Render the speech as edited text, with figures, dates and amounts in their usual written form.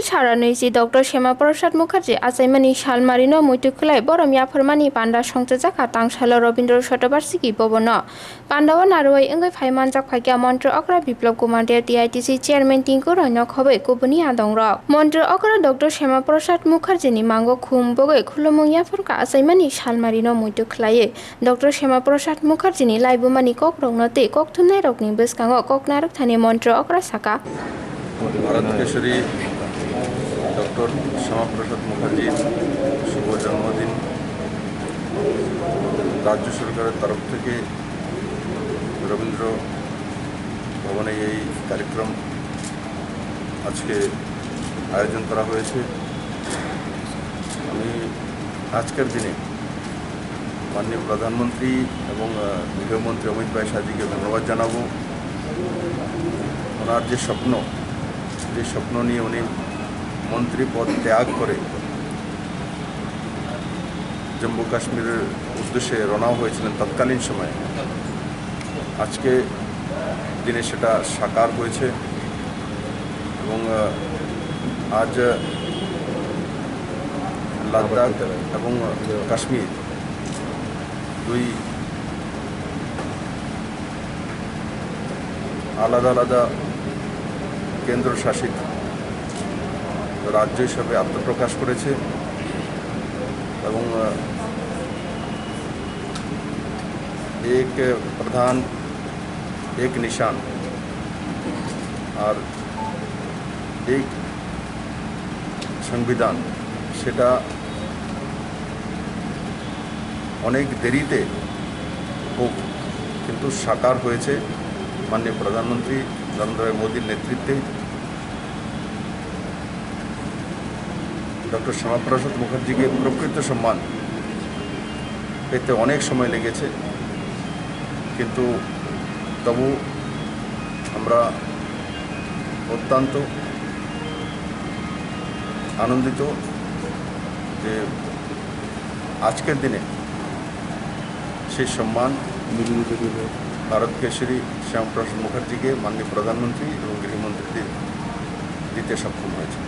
সারাनै যে ডক্টর শ্যামাপ্রসাদ মুখার্জি আচাইমানি শালমারিনো মৈত্রখোলাই বরমিয়া ফরমানি পান্ডা সংচাজাকা তাংশাল রবীন্দ্র শতবার্ষিকী ভবন পান্ডাও নারুয়াই ওঙ্গাই ফাইমান জাখাইকা মন্ত্র অকরা বিপ্লব কুমার দেব টিআইটিসি চেয়ারম্যান টিঙ্কু রৈন খबै কুবনি আদং মন্ত্র অকরা ডক্টর শ্যামাপ্রসাদ মুখার্জিনি মাঙ্গো খুম বগৈ খুলুমুইয়া ফরকা আচাইমানি শালমারিনো মৈত্রখোলাই ডক্টর শ্যামাপ্রসাদ মুখার্জিনি লাইবুমানি কক রংনতে কক থুমনাই রকনি বসকাঙ্গ কক নারক থানি মন্ত্র অকরা সাকা ভারত কেশরী ডক্টর শ্যামাপ্রসাদ মুখার্জির শুভ জন্মদিন রাজ্য সরকারের তরফ থেকে রবীন্দ্র ভবনে এই কার্যক্রম আজকে আয়োজন করা হয়েছে। আমি আজকের দিনে মাননীয় প্রধানমন্ত্রী এবং গৃহমন্ত্রী অমিত ভাই শাহজিকে ধন্যবাদ জানাবো। ওনার যে স্বপ্ন নিয়ে উনি মন্ত্রী পদ ত্যাগ করে জম্মু কাশ্মীরের উদ্দেশ্যে রওনা হয়েছিলেন তৎকালীন সময়ে, আজকে দিনে সেটা সাকার হয়েছে এবং আজ লাদাখ এবং কাশ্মীর দুই আলাদা আলাদা কেন্দ্রশাসিত রাজ্য হিসাবে আত্মপ্রকাশ করেছে এবং এক প্রধান এক নিশান আর এক সংবিধান, সেটা অনেক দেরিতে হোক কিন্তু সাকার হয়েছে মাননীয় প্রধানমন্ত্রী নরেন্দ্র মোদীর নেতৃত্বে। ডক্টর শ্যামাপ্রসাদ মুখার্জিকে প্রকৃত সম্মান পেতে অনেক সময় লেগেছে, কিন্তু তবু আমরা অত্যন্ত আনন্দিত যে আজকের দিনে সেই সম্মান ভারত কেশরী শ্যামাপ্রসাদ মুখার্জিকে মাননীয় প্রধানমন্ত্রী এবং গৃহমন্ত্রী দিতে সক্ষম হয়েছে।